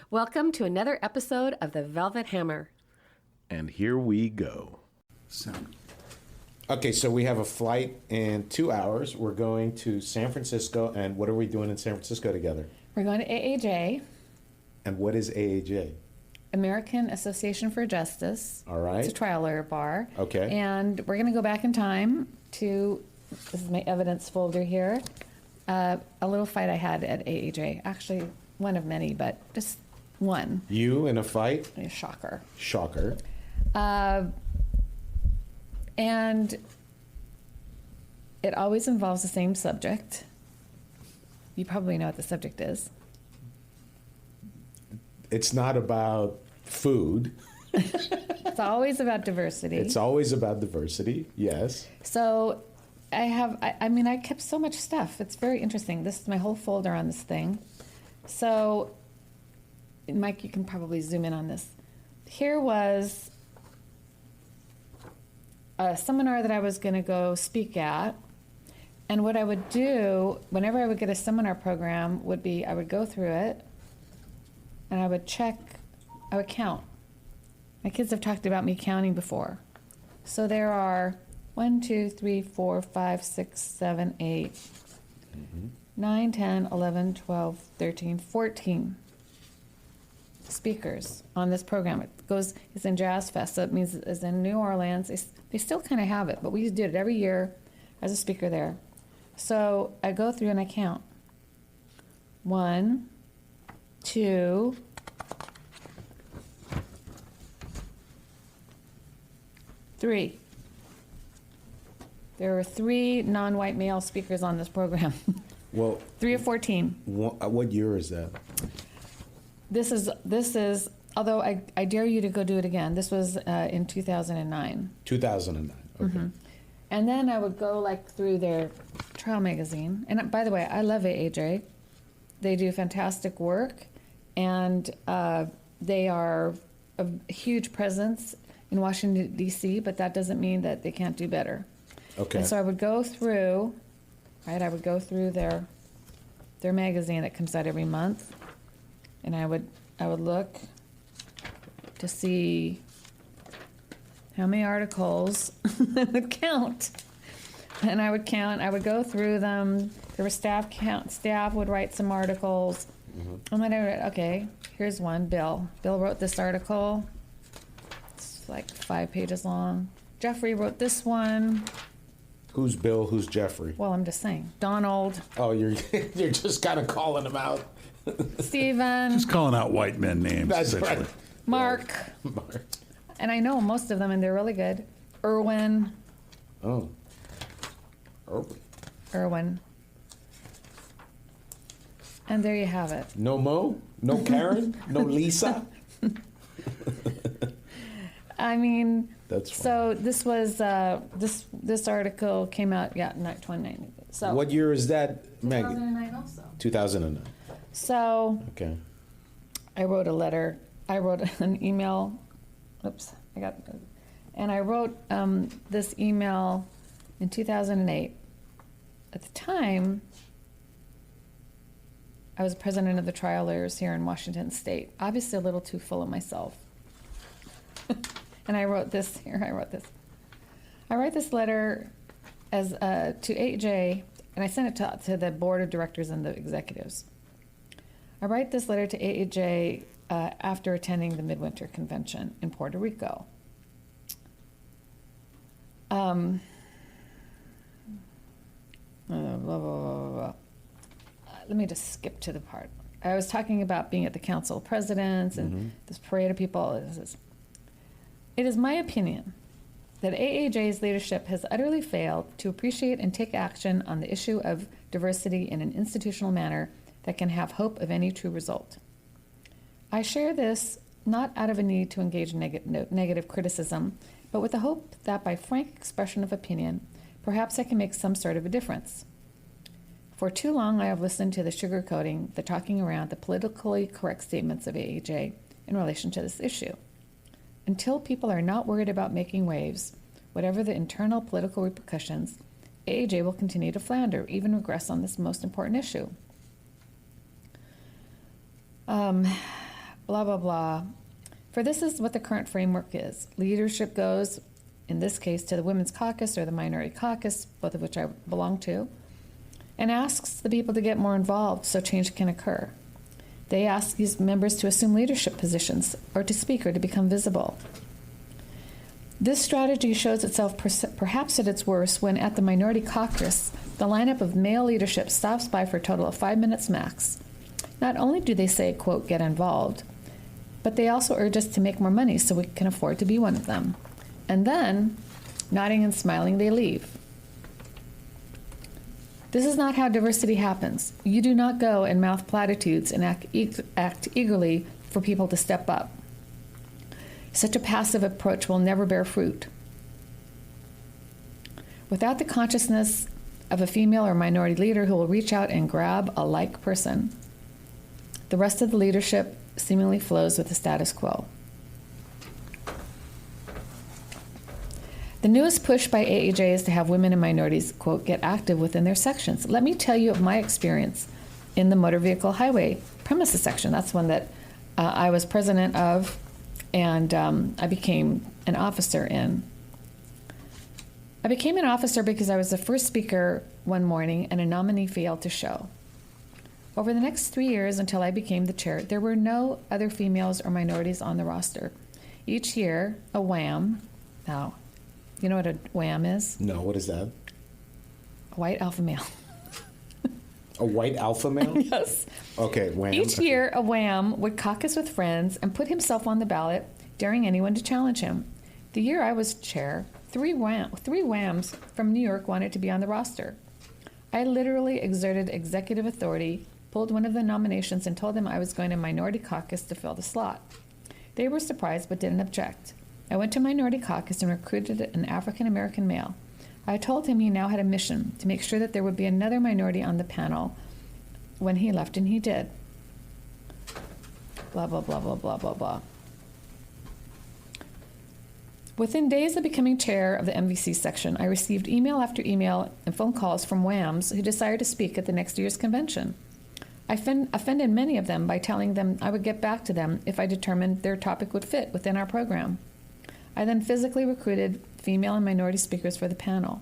Welcome to another episode of The Velvet Hammer. And here we go. Okay, so we have a flight in 2 hours. We're going to San Francisco, and what are we doing in San Francisco together? We're going to AAJ. And what is AAJ? American Association for Justice. All right. It's a trial lawyer bar. Okay. And we're going to go back in time to, this is my evidence folder here, a little fight I had at AAJ. Actually, one of many, but just one. You in a fight? A shocker. Shocker. And it always involves the same subject. You probably know what the subject is. It's not about food. It's always about diversity. It's always about diversity, yes. So I kept so much stuff. It's very interesting. This is my whole folder on this thing. So, Mike, you can probably zoom in on this. Here was a seminar that I was going to go speak at. And what I would do, whenever I would get a seminar program, would be I would go through it and I would count. My kids have talked about me counting before. So there are 1, 2, 3, 4, 5, 6, 7, 8, 9, 10, 11, 12, 13, 14 speakers on this program. It's in Jazz Fest, so it means it's in New Orleans. They still kind of have it, but we did it every year as a speaker there. So I go through and I count. 1, 2, 3. There were 3 non-white male speakers on this program. Well, 3 of 14. what year is that? This is. Although I dare you to go do it again. This was in 2009. 2009, okay. Mm-hmm. And then I would go through their trial magazine. And by the way, I love AAJ. They do fantastic work, and they are a huge presence in Washington, D.C., but that doesn't mean that they can't do better. Okay. And so I would go through, their magazine that comes out every month, and I would look to see how many articles I would count. And I would go through them. There were staff would write some articles. Mm-hmm. And then I would, okay, here's one, Bill. Bill wrote this article. It's 5 pages long. Jeffrey wrote this one. Who's Bill? Who's Jeffrey? Well, I'm just saying. Donald. Oh, you're just kind of calling them out. Stephen. Just calling out white men names. That's right. Mark. And I know most of them, and they're really good. Irwin. Oh. Irwin. And there you have it. No Mo? No Karen? No Lisa? I mean, that's funny. So this was this article came out, not 2019. So what year is that, Maggie? 2009 also. 2009. So okay. I wrote a letter. I wrote an email. Oops, and I wrote this email in 2008. At the time, I was president of the trial lawyers here in Washington State. Obviously a little too full of myself. And I wrote this here. I write this letter as to AJ, and I sent it to the board of directors and the executives. I write this letter to AJ after attending the Midwinter Convention in Puerto Rico. Blah, blah, blah, blah. Let me just skip to the part. I was talking about being at the Council of Presidents and this parade of people. It is my opinion that AAJ's leadership has utterly failed to appreciate and take action on the issue of diversity in an institutional manner that can have hope of any true result. I share this not out of a need to engage in negative criticism, but with the hope that by frank expression of opinion, perhaps I can make some sort of a difference. For too long, I have listened to the sugarcoating, the talking around, the politically correct statements of AAJ in relation to this issue. Until people are not worried about making waves, whatever the internal political repercussions, AAJ will continue to flounder, even regress on this most important issue. blah, blah, blah. For this is what the current framework is. Leadership goes, in this case, to the Women's Caucus or the Minority Caucus, both of which I belong to, and asks the people to get more involved so change can occur. They ask these members to assume leadership positions or to speak or to become visible. This strategy shows itself perhaps at its worst when at the Minority Caucus, the lineup of male leadership stops by for a total of 5 minutes max. Not only do they say, quote, get involved, but they also urge us to make more money so we can afford to be one of them. And then, nodding and smiling, they leave. This is not how diversity happens. You do not go and mouth platitudes and act eagerly for people to step up. Such a passive approach will never bear fruit. Without the consciousness of a female or minority leader who will reach out and grab a like person, the rest of the leadership seemingly flows with the status quo. The newest push by AAJ is to have women and minorities, quote, get active within their sections. Let me tell you of my experience in the motor vehicle highway premises section. That's one that I was president of, and I became an officer in. I became an officer because I was the first speaker one morning and a nominee failed to show. Over the next 3 years until I became the chair, there were no other females or minorities on the roster. Each year, a WAM, now, you know what a WAM is? No, what is that? A white alpha male. A white alpha male? Yes. Okay, WAM. Each year, a WAM would caucus with friends and put himself on the ballot, daring anyone to challenge him. The year I was chair, three WAMs from New York wanted to be on the roster. I literally exerted executive authority, pulled one of the nominations, and told them I was going to Minority Caucus to fill the slot. They were surprised but didn't object. I went to Minority Caucus and recruited an African-American male. I told him he now had a mission to make sure that there would be another minority on the panel when he left, and he did. Blah, blah, blah, blah, blah, blah, blah. Within days of becoming chair of the MVC section, I received email after email and phone calls from WAMs who desired to speak at the next year's convention. I offended many of them by telling them I would get back to them if I determined their topic would fit within our program. I then physically recruited female and minority speakers for the panel.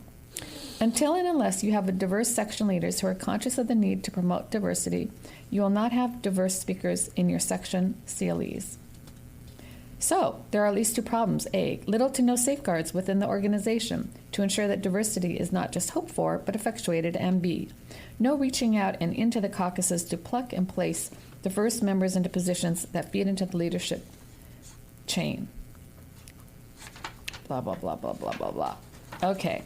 Until and unless you have a diverse section leaders who are conscious of the need to promote diversity, you will not have diverse speakers in your section CLEs. So, there are at least two problems. A, little to no safeguards within the organization to ensure that diversity is not just hoped for, but effectuated, and B, no reaching out and into the caucuses to pluck and place diverse members into positions that feed into the leadership chain. Blah, blah, blah, blah, blah, blah, blah. Okay.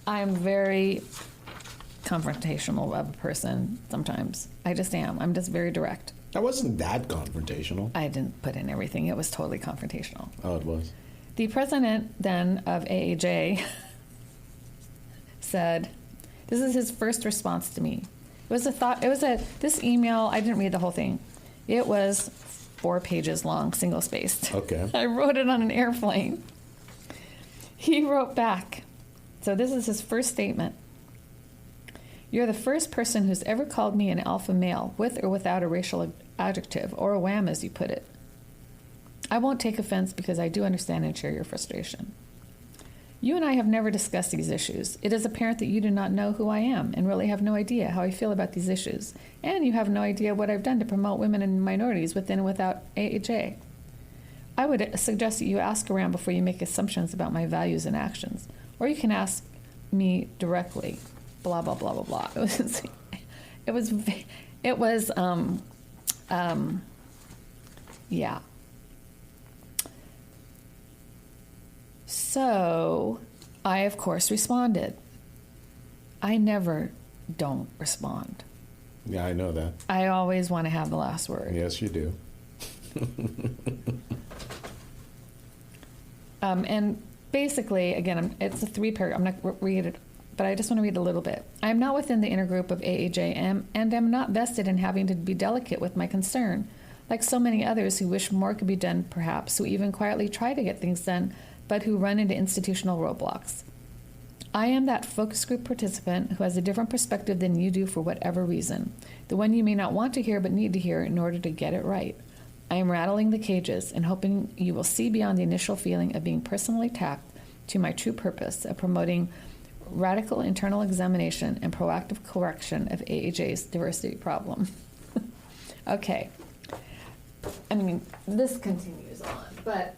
I'm very confrontational of a person sometimes. I just am. I'm just very direct. That wasn't that confrontational. I didn't put in everything. It was totally confrontational. Oh, it was. The president then of AAJ said, this is his first response to me. This email, I didn't read the whole thing. It was 4 pages long, single spaced. Okay. I wrote it on an airplane. He wrote back. So this is his first statement. You're the first person who's ever called me an alpha male, with or without a racial adjective, or a WAM as you put it. I won't take offense because I do understand and share your frustration. You and I have never discussed these issues. It is apparent that you do not know who I am and really have no idea how I feel about these issues. And you have no idea what I've done to promote women and minorities within and without AAJ. I would suggest that you ask around before you make assumptions about my values and actions. Or you can ask me directly. Blah, blah, blah, blah, blah. Yeah. So I, of course, responded. I never don't respond. Yeah, I know that. I always want to have the last word. Yes, you do. And basically, again, it's a 3-paragraph. I'm not going to read it, but I just want to read a little bit. I am not within the inner group of AAJ and am not vested in having to be delicate with my concern, like so many others who wish more could be done, perhaps, who even quietly try to get things done, but who run into institutional roadblocks. I am that focus group participant who has a different perspective than you do for whatever reason, the one you may not want to hear but need to hear in order to get it right. I am rattling the cages and hoping you will see beyond the initial feeling of being personally attacked to my true purpose of promoting radical internal examination and proactive correction of AAJ's diversity problem. Okay. I mean, this continues on, but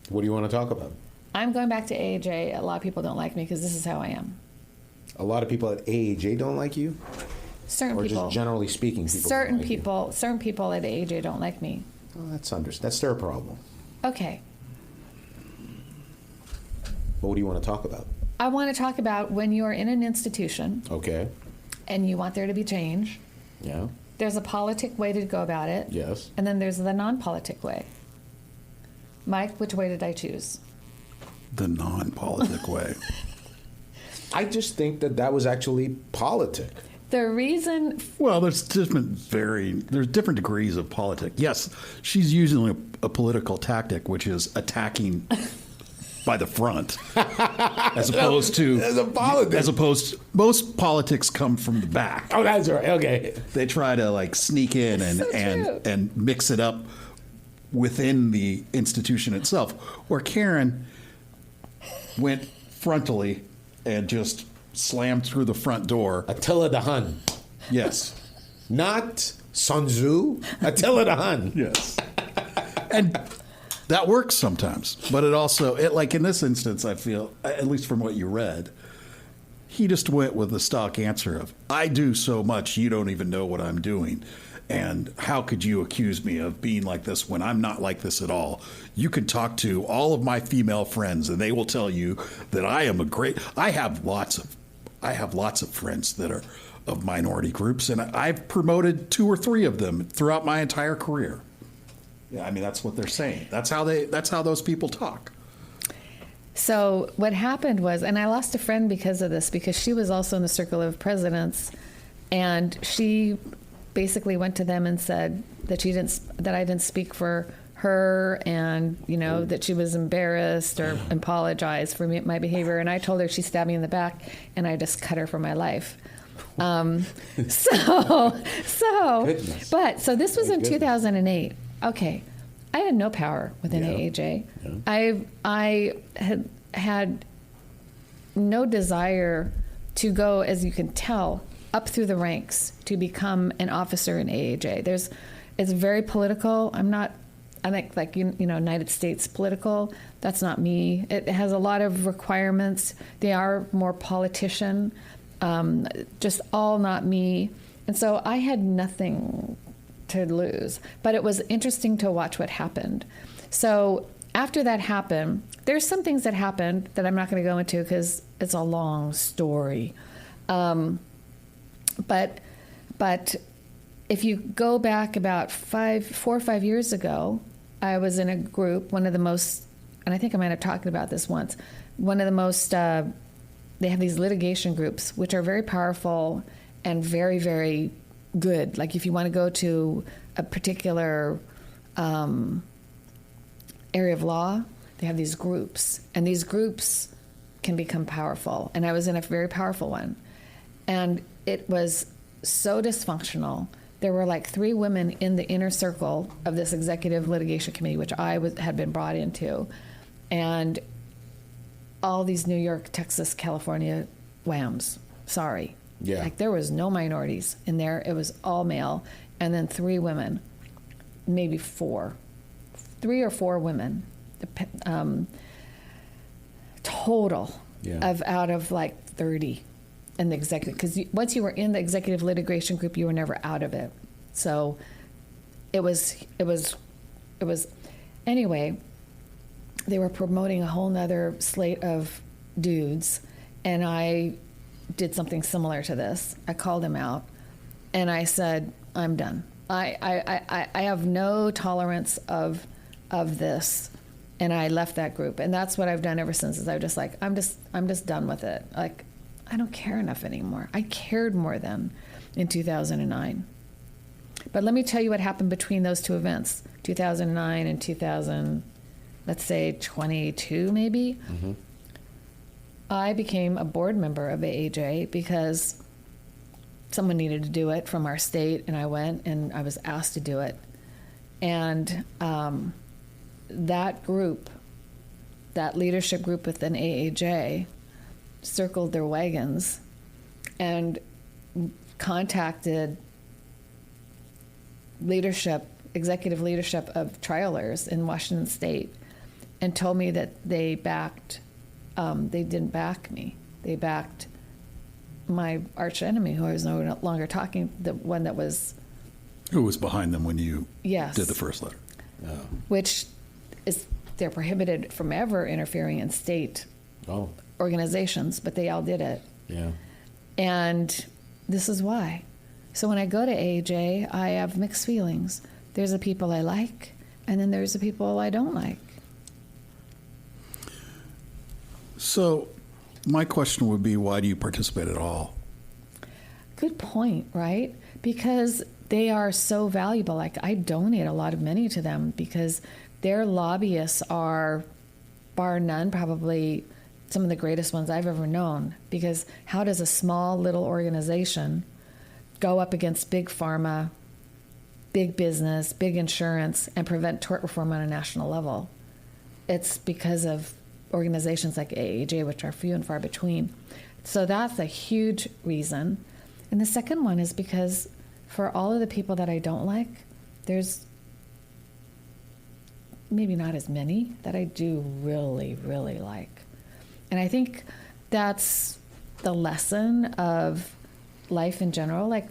What do you want to talk about? I'm going back to AAJ. A lot of people don't like me because this is how I am. A lot of people at AAJ don't like you? Certain Or people. just generally speaking, people certain don't like you? people. Certain people at AAJ don't like me. Oh, that's their problem. Okay. But what do you want to talk about? I want to talk about when you are in an institution Okay. and you want there to be change. Yeah. There's a politic way to go about it. Yes. And then there's the non-politic way. Mike, which way did I choose? The non-politic way. I just think that was actually politic. The reason, Well, there's different degrees of politics. Yes, she's using a political tactic, which is attacking by the front, as opposed to most politics come from the back. Oh, that's right. Okay. They try to like sneak in So true. and mix it up within the institution itself. Where Karen went frontally and just slammed through the front door. Attila the Hun. Yes. Not Sun Tzu. Attila the Hun. Yes. And that works sometimes. But like in this instance, I feel, at least from what you read, he just went with the stock answer of, I do so much, you don't even know what I'm doing. And how could you accuse me of being like this when I'm not like this at all? You can talk to all of my female friends, and they will tell you that I have lots of friends that are of minority groups, and I've promoted 2 or 3 of them throughout my entire career. Yeah, I mean, that's what they're saying. That's how those people talk. so what happened was, and I lost a friend because of this, because she was also in the circle of presidents, and she basically went to them and said that I didn't speak for her, and that she was embarrassed or apologized for my behavior. And I told her she stabbed me in the back, and I just cut her from my life. Goodness. So this was My in goodness. 2008. Okay, I had no power within Yeah. AAJ. Yeah. I had no desire to go, as you can tell, up through the ranks to become an officer in AAJ. It's very political. I think like United States political. That's not me. It has a lot of requirements. They are more politician, just all not me. And so I had nothing to lose. But it was interesting to watch what happened. So after that happened, there's some things that happened that I'm not going to go into because it's a long story. But if you go back about 4 or 5 years ago, I was in a group, one of the most, and I think I might have talked about this once, one of the most, they have these litigation groups, which are very powerful and very, very good. Like if you want to go to a particular area of law, they have these groups, and these groups can become powerful. And I was in a very powerful one. And it was so dysfunctional. There were like 3 women in the inner circle of this executive litigation committee, which I had been brought into, and all these New York, Texas, California WAMs. Sorry. Yeah. Like there was no minorities in there. It was all male. And then 3 women, maybe 4. 3 or 4 women. Total of out of like 30. In the executive, because once you were in the executive litigation group, you were never out of it. So it was anyway, they were promoting a whole nother slate of dudes, and I did something similar to this. I called him out, and I said, I'm done. I have no tolerance of this, and I left that group. And that's what I've done ever since, is I'm just done with it. Like, I don't care enough anymore. I cared more then in 2009. But let me tell you what happened between those 2 events, 2009 and 2000, let's say 22 maybe. Mm-hmm. I became a board member of AAJ because someone needed to do it from our state, and I went, and I was asked to do it. And that group, that leadership group within AAJ, circled their wagons and contacted executive leadership of trialers in Washington State, and told me that they didn't back me. They backed my arch enemy, who I was no longer talking, the one that was... Who was behind them when you Yes. did the first letter? Which is, they're prohibited from ever interfering in state organizations, but they all did it. Yeah. And this is why. So when I go to AJ, I have mixed feelings. There's the people I like, and then there's the people I don't like. So my question would be, why do you participate at all? Good point, right? Because they are so valuable. Like, I donate a lot of money to them because their lobbyists are, bar none, probably some of the greatest ones I've ever known. Because how does a small little organization go up against big pharma, big business, big insurance, and prevent tort reform on a national level? It's because of organizations like AAJ, which are few and far between. So that's a huge reason. And the second one is because for all of the people that I don't like, there's maybe not as many that I do really, really like. And I think that's the lesson of life in general. Like,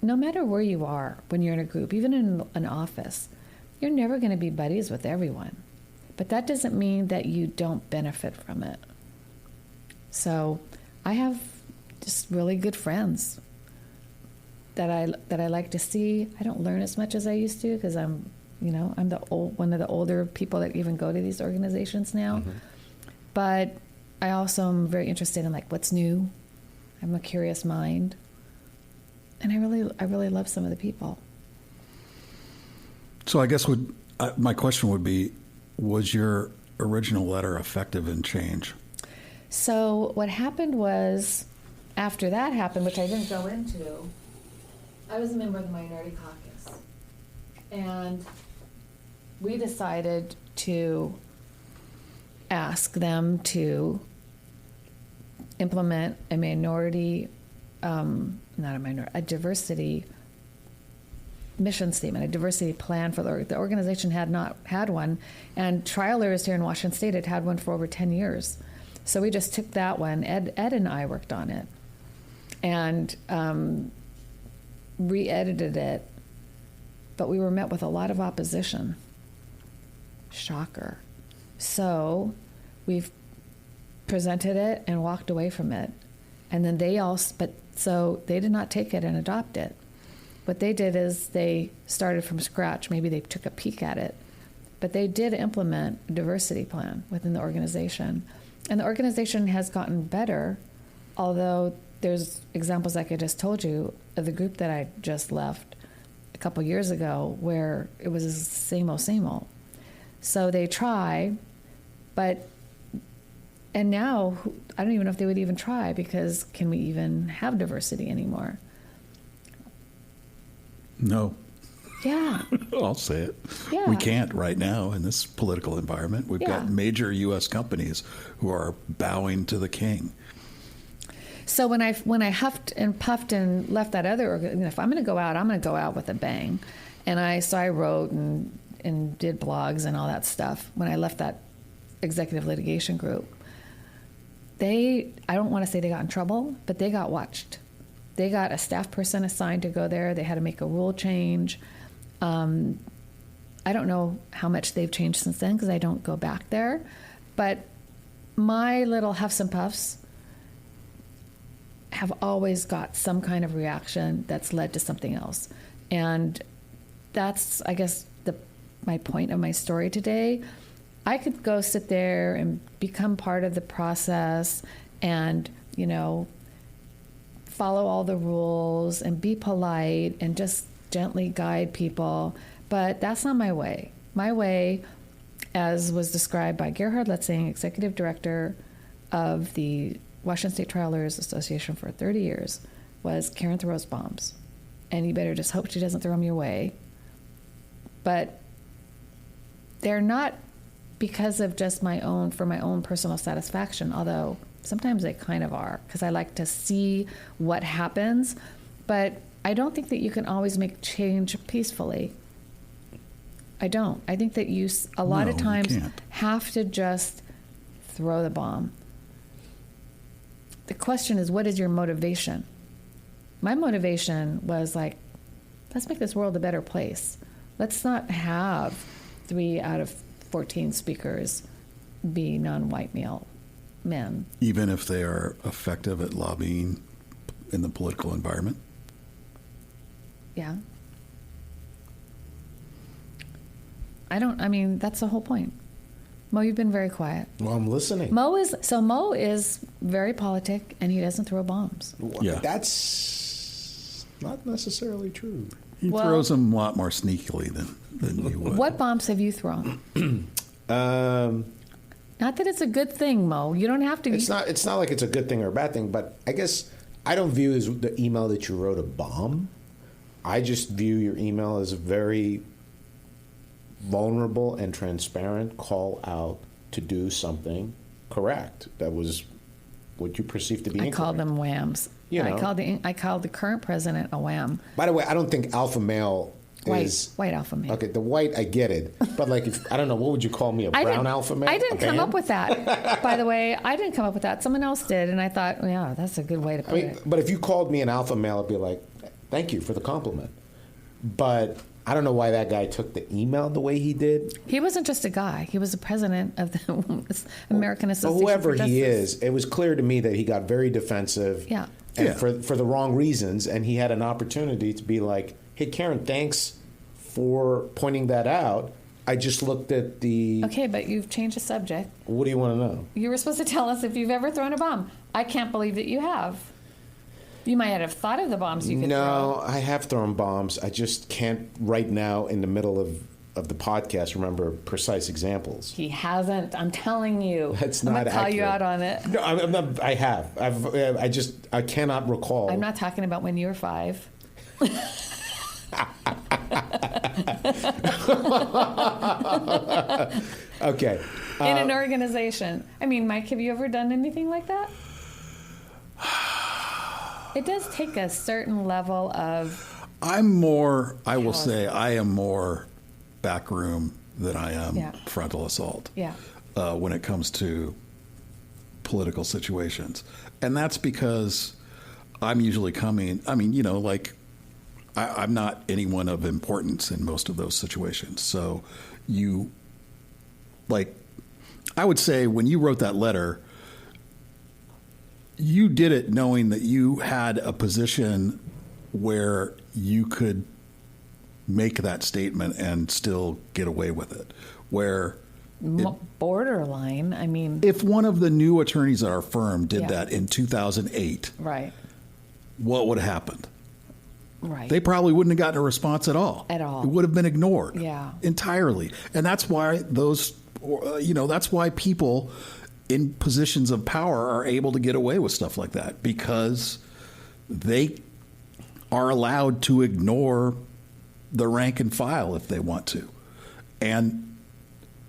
no matter where you are when you're in a group, even in an office, you're never going to be buddies with everyone. But that doesn't mean that you don't benefit from it. So I have just really good friends that I like to see. I don't learn as much as I used to because I'm one of the older people that even go to these organizations now. Mm-hmm. But I also am very interested in like what's new. I'm a curious mind, and I really love some of the people. So I guess my question would be, was your original letter effective in change? So what happened was, after that happened, which I didn't go into, I was a member of the Minority Caucus, and we decided to ask them to implement a diversity mission statement, a diversity plan for the organization. Had not had one, and trialers here in Washington State had one for over 10 years. So we just took that one. Ed and I worked on it and re-edited it, but we were met with a lot of opposition. Shocker. So we've presented it and walked away from it, and then they did not take it and adopt it. What they did is they started from scratch. Maybe they took a peek at it, but they did implement a diversity plan within the organization. And the organization has gotten better, although there's examples like I just told you of the group that I just left a couple years ago where it was the same old. So they try, and now I don't even know if they would even try, because can we even have diversity anymore? No. Yeah. I'll say it. Yeah. We can't right now in this political environment. We've got major U.S. companies who are bowing to the king. So when I huffed and puffed and left that other, if I'm going to go out, I'm going to go out with a bang. And so I wrote and did blogs and all that stuff when I left that executive litigation group. I don't want to say they got in trouble, but they got watched. They got a staff person assigned to go there. They had to make a rule change. I don't know how much they've changed since then because I don't go back there. But my little huffs and puffs have always got some kind of reaction that's led to something else. And that's, I guess, my point of my story today. I could go sit there and become part of the process and, follow all the rules and be polite and just gently guide people. But that's not my way. My way, as was described by Gerhard Letzing, executive director of the Washington State Trial Lawyers Association for 30 years, was Karen throws bombs, and you better just hope she doesn't throw them your way. But they're not because of just for my own personal satisfaction, although sometimes they kind of are, because I like to see what happens. But I don't think that you can always make change peacefully. I don't. I think that you, a lot of times, have to just throw the bomb. The question is, what is your motivation? My motivation was like, let's make this world a better place. Let's not have 3 out of 14 speakers be non-white male men. Even if they are effective at lobbying in the political environment? Yeah. That's the whole point. Mo, you've been very quiet. Well, I'm listening. Mo is very politic, and he doesn't throw bombs. Yeah. That's not necessarily true. He throws them a lot more sneakily than you would. What bombs have you thrown? Not that it's a good thing, Mo. You don't have to. It's not like it's a good thing or a bad thing, but I guess I don't view as the email that you wrote a bomb. I just view your email as a very vulnerable and transparent call out to do something correct. That was what you perceived to be incorrect. I called them WAMs. I called the current president a WAM. By the way, I don't think alpha male is white alpha male. Okay, the white I get it, but like I don't know, what would you call me, a brown alpha male? I didn't come up with that. By the way, I didn't come up with that. Someone else did, and I thought, yeah, that's a good way to put it. But if you called me an alpha male, I'd be like, thank you for the compliment. But I don't know why that guy took the email the way he did. He wasn't just a guy. He was the president of the American Association whoever for Justice. he is, it was clear to me that he got very defensive. Yeah. And for the wrong reasons. And he had an opportunity to be like, hey, Karen, thanks for pointing that out. I just looked at the... Okay, but you've changed the subject. What do you want to know? You were supposed to tell us if you've ever thrown a bomb. I can't believe that you have. You might have thought of the bombs you could throw. No, I have thrown bombs. I just can't right now in the middle of the podcast remember precise examples. He hasn't. I'm telling you. That's I'm not gonna call accurate. You out on it. No, I'm not. I have. I cannot recall. I'm not talking about when you were 5. Okay. In an organization. I mean, Mike, have you ever done anything like that? It does take a certain level of... I will say, I am more backroom than I am frontal assault. Yeah. When it comes to political situations. And that's because I'm usually coming, I'm not anyone of importance in most of those situations. So I would say when you wrote that letter, you did it knowing that you had a position where you could make that statement and still get away with it. Borderline, I mean... If one of the new attorneys at our firm did that in 2008, right, what would have happened? Right. They probably wouldn't have gotten a response at all. At all. It would have been ignored. Yeah. Entirely. And that's why that's why people in positions of power are able to get away with stuff like that, because they are allowed to ignore the rank and file if they want to. And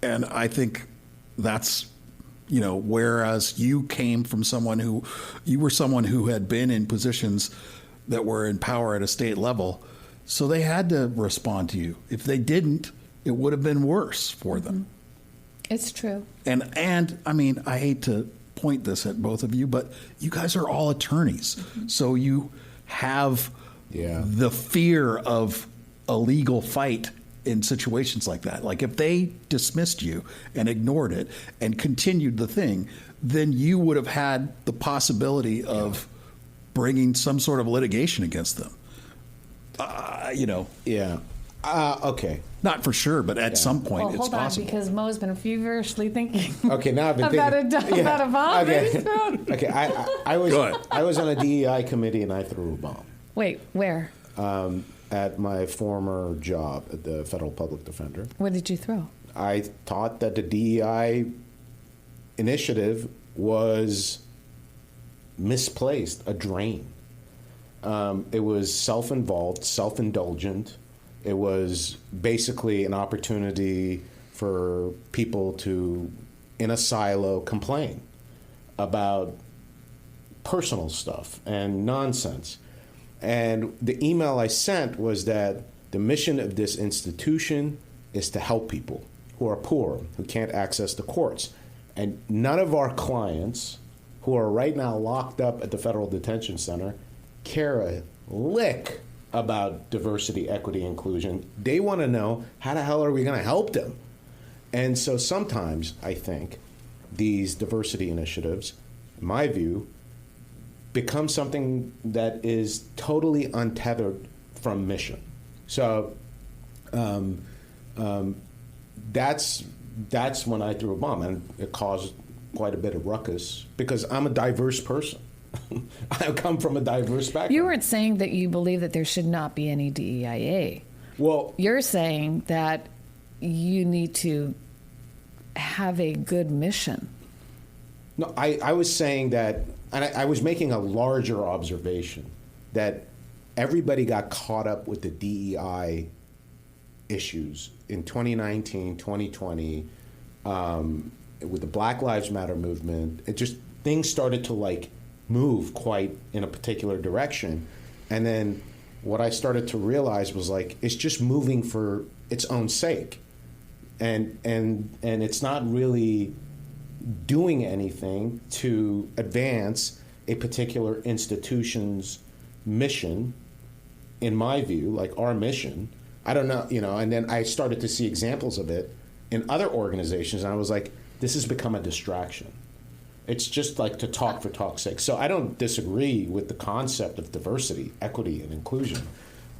I think that's, whereas you came from you were someone who had been in positions that were in power at a state level, so they had to respond to you. If they didn't, it would have been worse for them. It's true. And I mean, I hate to point this at both of you, but you guys are all attorneys. Mm-hmm. So you have the fear of a legal fight in situations like that. Like if they dismissed you and ignored it and continued the thing, then you would have had the possibility of bringing some sort of litigation against them. Okay. Not for sure, but at some point it's hold possible. On, because Mo's been feverishly thinking. Okay, now I've been thinking about a bomb. Okay, I was on a DEI committee and I threw a bomb. Wait, where? At my former job at the Federal Public Defender. What did you throw? I thought that the DEI initiative was misplaced, a drain. It was self-involved, self-indulgent. It was basically an opportunity for people to, in a silo, complain about personal stuff and nonsense. And the email I sent was that the mission of this institution is to help people who are poor, who can't access the courts. And none of our clients who are right now locked up at the Federal Detention Center care a lick about diversity, equity, inclusion. They want to know, how the hell are we going to help them? And so sometimes I think these diversity initiatives, in my view, become something that is totally untethered from mission. So that's when I threw a bomb, and it caused quite a bit of ruckus because I'm a diverse person. I come from a diverse background. You weren't saying that you believe that there should not be any DEIA. Well, you're saying that you need to have a good mission. No, I was saying that, and I was making a larger observation, that everybody got caught up with the DEI issues in 2019, 2020, with the Black Lives Matter movement. It just, things started to move quite in a particular direction. And then what I started to realize was it's just moving for its own sake. And it's not really doing anything to advance a particular institution's mission, in my view, our mission. I don't know, and then I started to see examples of it in other organizations, and I was like, this has become a distraction. It's just to talk for talk's sake. So I don't disagree with the concept of diversity, equity, and inclusion.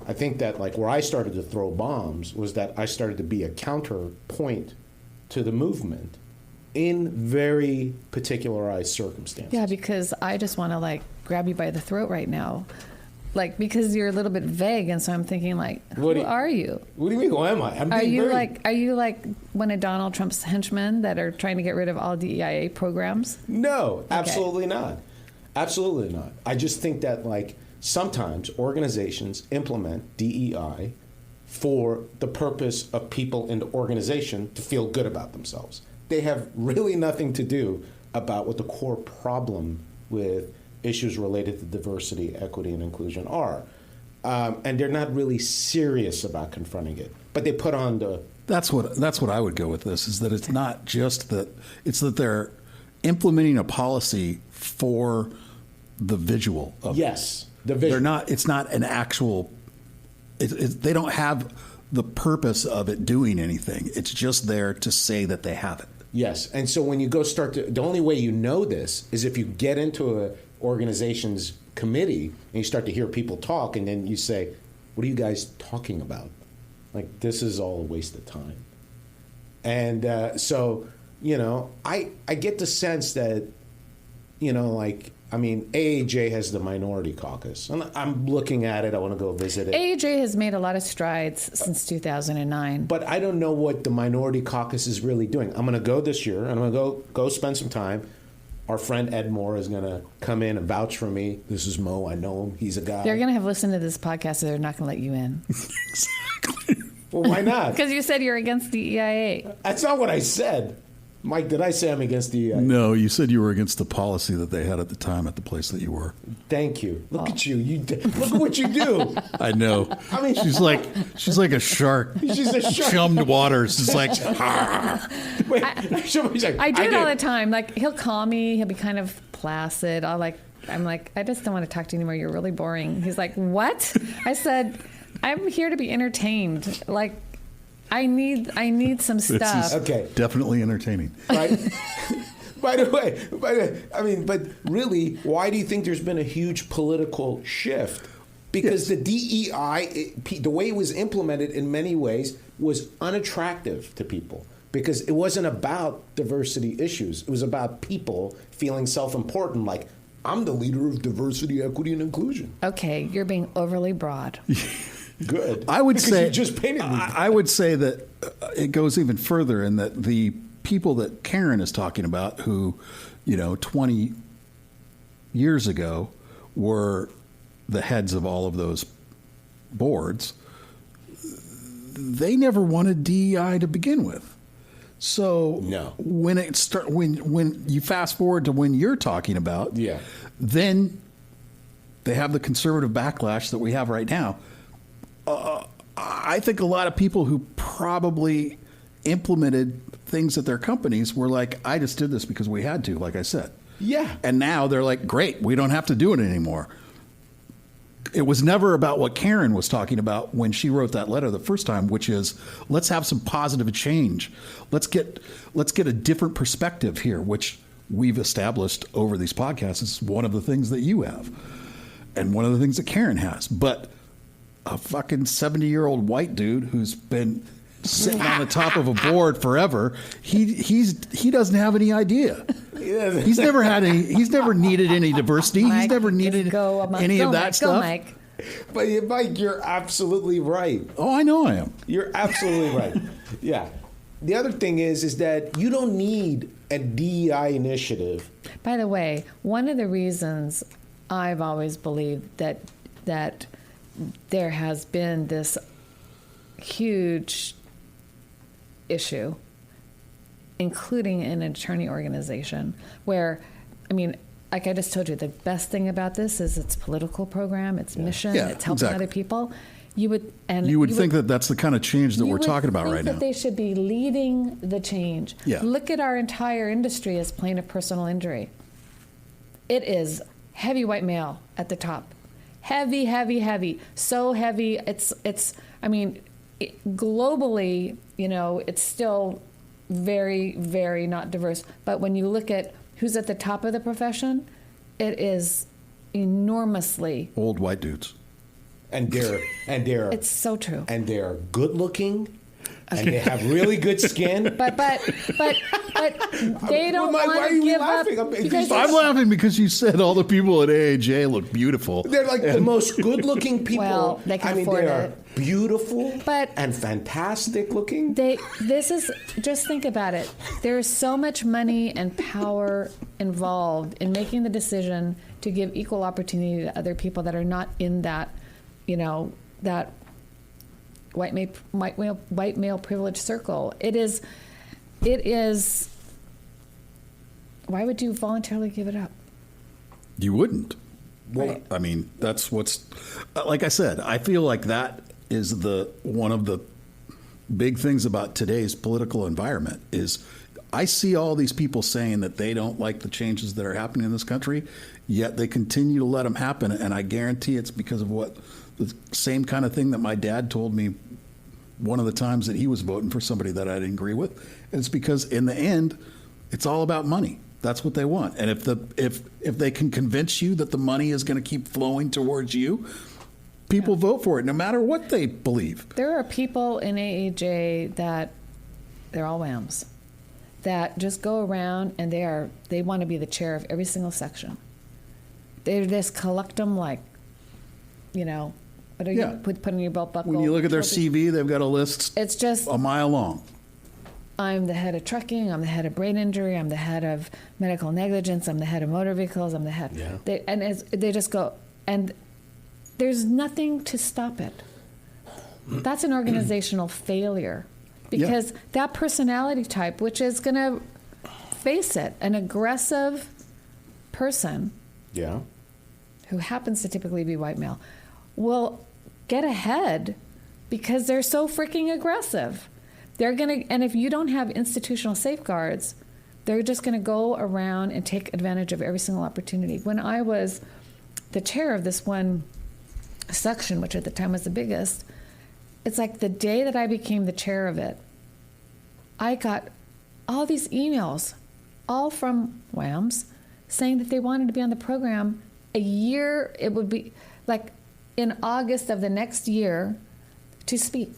I think that where I started to throw bombs was that I started to be a counterpoint to the movement in very particularized circumstances. Yeah, because I just want to grab you by the throat right now. Because you're a little bit vague, and so I'm thinking, who are you? What do you mean, who am I? Are you one of Donald Trump's henchmen that are trying to get rid of all DEIA programs? No, absolutely not. Absolutely not. I just think that, sometimes organizations implement DEI for the purpose of people in the organization to feel good about themselves. They have really nothing to do about what the core problem with issues related to diversity, equity, and inclusion are. And they're not really serious about confronting it. But they put on the... That's what I would go with this, is that it's not just that, it's that they're implementing a policy for the visual of Yes, the visual. They're not, it's not an actual, they don't have the purpose of it doing anything. It's just there to say that they have it. Yes, and so when you go the only way you know this is if you get into a organization's committee and you start to hear people talk, and then you say, what are you guys talking about? This is all a waste of time. And so, I get the sense that, AAJ has the minority caucus. And I'm looking at it. I want to go visit it. AAJ has made a lot of strides since 2009. But I don't know what the minority caucus is really doing. I'm going to go this year, and I'm going to go spend some time. Our friend Ed Moore is going to come in and vouch for me. This is Mo. I know him. He's a guy. They're going to have listened to this podcast, so they're not going to let you in. Exactly. Well, why not? Because you said you're against the EIA. That's not what I said. Mike, did I say I'm against the EIA? No, you said you were against the policy that they had at the time at the place that you were. Thank you. Look at you. Look at what you do. I know. I mean, she's like a shark. She's a shark. Chummed waters. It's like. Wait, I do it all the time. He'll call me. He'll be kind of placid. I'm like, I just don't want to talk to you anymore. You're really boring. He's like, what? I said, I'm here to be entertained. I need some stuff. Okay. Definitely entertaining. Right? By the way, but really, why do you think there's been a huge political shift? Because the DEI, the way it was implemented in many ways, was unattractive to people. Because it wasn't about diversity issues. It was about people feeling self-important, I'm the leader of diversity, equity, and inclusion. Okay, you're being overly broad. Good. I would say you just painted me. I would say that it goes even further in that the people that Karen is talking about, who, 20 years ago were the heads of all of those boards, they never wanted DEI to begin with. So No. when when you fast forward to when you're talking about, then they have the conservative backlash that we have right now. I think a lot of people who probably implemented things at their companies were like, I just did this because we had to, like I said. Yeah. And now they're like, great, we don't have to do it anymore. It was never about what Karen was talking about when she wrote that letter the first time, which is, let's have some positive change. Let's get a different perspective here, which we've established over these podcasts is one of the things that you have and one of the things that Karen has. But a fucking 70-year-old white dude who's been sitting on the top of a board forever, he doesn't have any idea. He's never needed any diversity. Mike, he's never needed any of that Mike, stuff. Go, Mike. But Mike, you're absolutely right. Oh, I know I am. You're absolutely right. Yeah. The other thing is that you don't need a DEI initiative. By the way, one of the reasons I've always believed that there has been this huge issue, including in an attorney organization, where, I mean, like I just told you, the best thing about this is its political program, its mission, it's helping other people. You would think that that's the kind of change that we're talking about right now. that they should be leading the change. Yeah. Look at our entire industry as plaintiff personal injury. It is heavy white male at the top. Heavy, heavy, heavy. So heavy. I mean, globally, it's still very, very not diverse. But when you look at who's at the top of the profession, it is enormously old white dudes. And they're it's so true. And they're good looking. And they have really good skin. But they don't want to give up. I'm laughing because you said all the people at AAJ look beautiful. They're like the most good-looking people. Well, they can afford they are it. beautiful and fantastic looking. Just think about it. There is so much money and power involved in making the decision to give equal opportunity to other people that are not in that, that white male privilege circle. It is. Why would you voluntarily give it up? You wouldn't. Right. I mean, that's what's. Like I said, I feel like that is one of the big things about today's political environment is I see all these people saying that they don't like the changes that are happening in this country, yet they continue to let them happen, and I guarantee it's because of what. The same kind of thing that my dad told me one of the times that he was voting for somebody that I didn't agree with. And it's because in the end, it's all about money. That's what they want. And if they can convince you that the money is going to keep flowing towards you, people vote for it, no matter what they believe. There are people in AAJ that they're all WAMs that just go around and they want to be the chair of every single section. They just collect them like, what are you put in your belt buckle? When you look at their CV, they've got a list. It's just a mile long. I'm the head of trucking. I'm the head of brain injury. I'm the head of medical negligence. I'm the head of motor vehicles. I'm the head. Yeah. They just go, and there's nothing to stop it. That's an organizational failure, because that personality type, which is going to face it, an aggressive person. Yeah. Who happens to typically be white male, will get ahead because they're so freaking aggressive. And if you don't have institutional safeguards, they're just going to go around and take advantage of every single opportunity. When I was the chair of this one section, which at the time was the biggest, it's like the day that I became the chair of it, I got all these emails, all from WAMs, saying that they wanted to be on the program a year, it would be like in August of the next year, to speak.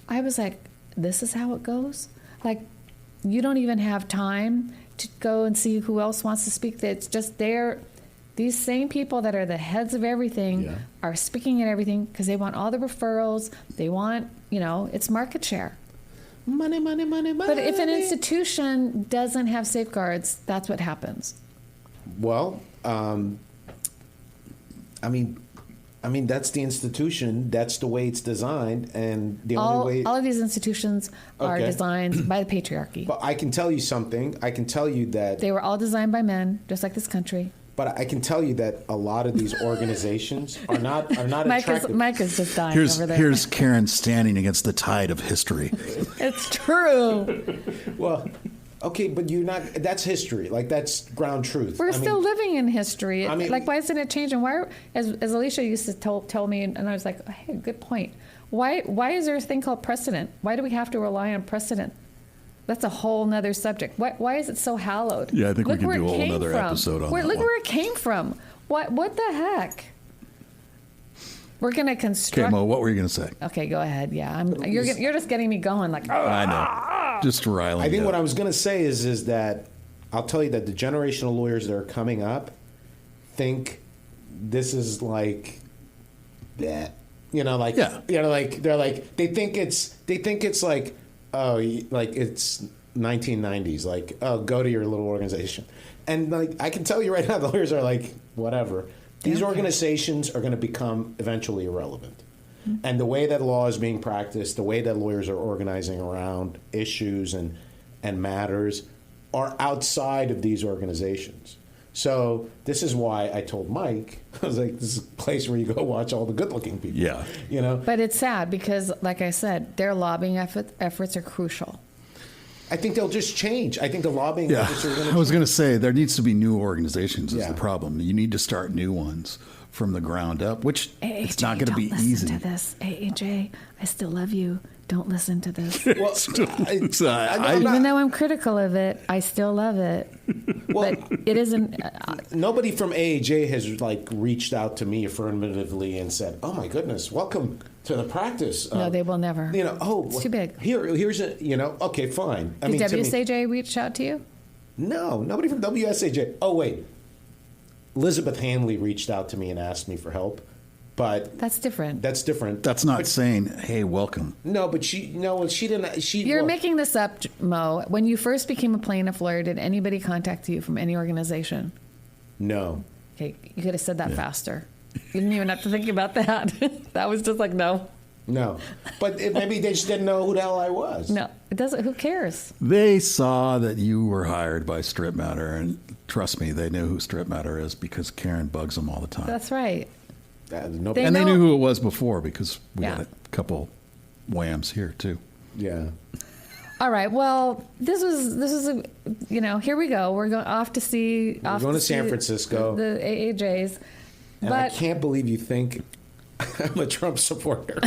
I was like, this is how it goes? Like, you don't even have time to go and see who else wants to speak. It's just these same people that are the heads of everything are speaking at everything because they want all the referrals. They want, it's market share. Money, money, money, money. But if an institution doesn't have safeguards, that's what happens. Well, I mean, I mean, that's the institution. That's the way it's designed, and the only way. All of these institutions are Okay. designed by the patriarchy. But I can tell you something. I can tell you that. They were all designed by men, just like this country. But I can tell you that a lot of these organizations are not attractive. Mike is just dying over there. Here's Karen standing against the tide of history. It's true. Well, okay, but you're not. That's history. Like, that's ground truth. We're still living in history. I mean- Like, why isn't it changing? Why, as Alicia used to tell me, and I was like, hey, good point. Why is there a thing called precedent? Why do we have to rely on precedent? That's a whole nother subject. Why is it so hallowed? Yeah, I think we Look can where do it a whole came nother from. episode on that Look one. where it came from. What the heck? We're gonna Okay, construct. Mo, what were you going to say? Okay, go ahead. Yeah, you're just getting me going. Like, oh, I know. Just riling I think you what up. I was going to say is that I'll tell you that the generation of lawyers that are coming up think this is like that. You know, like Yeah. you know, like they think it's like, oh, like it's 1990s. Like, oh, go to your little organization, and like I can tell you right now, the lawyers are like, whatever. These organizations are going to become eventually irrelevant. And the way that law is being practiced, the way that lawyers are organizing around issues and matters are outside of these organizations. So this is why I told Mike, I was like, this is a place where you go watch all the good-looking people. Yeah. You know? But it's sad because, like I said, their lobbying efforts are crucial. I think they'll just change. I think the lobbying Yeah, efforts are going to I was going to say there needs to be new organizations is Yeah. the problem. You need to start new ones from the ground up, which it's AAJ, not going to be don't listen easy. to this. AAJ, I still love you. Don't listen to this. Well, Even though I'm critical of it, I still love it. well, But it isn't. nobody from AAJ has like reached out to me affirmatively and said, "Oh my goodness, welcome to the practice." No, they will never. You know, oh, It's too big. Here's a, you know, okay, fine. I Did to me- WSAJ reach out to you? No, nobody from WSAJ. Oh wait, Elizabeth Hanley reached out to me and asked me for help, but That's different. that's different. That's not saying, hey, welcome. No, but she didn't. You're well, making this up, Mo. When you first became a plaintiff lawyer, did anybody contact you from any organization? No. Okay, you could have said that faster. You didn't even have to think about that. That was just like, no. No, but maybe they just didn't know who the hell I was. No, it doesn't. Who cares? They saw that you were hired by Strip Matter, and trust me, they know who Strip Matter is because Karen bugs them all the time. That's right. Nobody. And they know- knew who it was before because we Yeah. had a couple WAMs here too. Yeah. All right. Well, this is a, here we go. We're going off to see. We're going to San Francisco. The AAJs. And I But can't believe you think I'm a Trump supporter.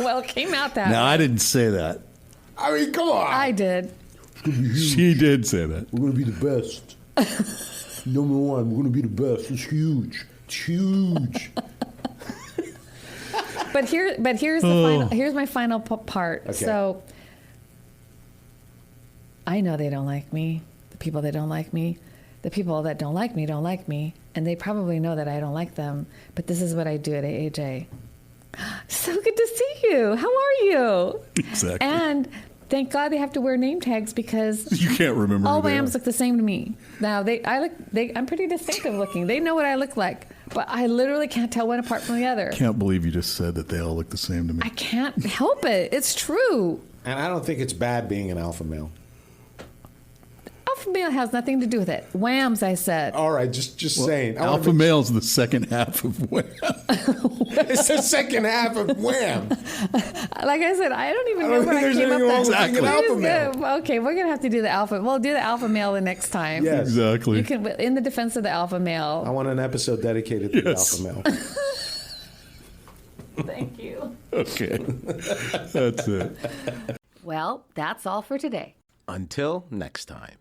well, it came out that No, way. I didn't say that. I mean, come on. I did. She did say that. We're going to be the best. Number one, we're going to be the best. It's huge. It's huge. But here's the final. Here's my final part. Okay. So I know they don't like me. The people that don't like me. The people that don't like me, and they probably know that I don't like them. But this is what I do at AAJ. So good to see you. How are you? Exactly. And thank God they have to wear name tags because You can't remember all who they WAMs are. look the same to me. Now I'm pretty distinctive looking. They know what I look like, but I literally can't tell one apart from the other. Can't believe you just said that they all look the same to me. I can't help it. It's true. And I don't think it's bad being an alpha male. Alpha male has nothing to do with it. WAMs, I said. All right, just saying. I wanna Alpha make- male's the second half of WAM. It's the second half of Wham. Like I said, I don't even I know don't where think I there's came up anything wrong with with being an alpha male. Okay, we're gonna have to do the alpha. We'll do the alpha male the next time. Yes. Exactly. You can, in the defense of the alpha I male. want an episode dedicated to Yes. the alpha male. Thank you. Okay. That's it. Well, that's all for today. Until next time.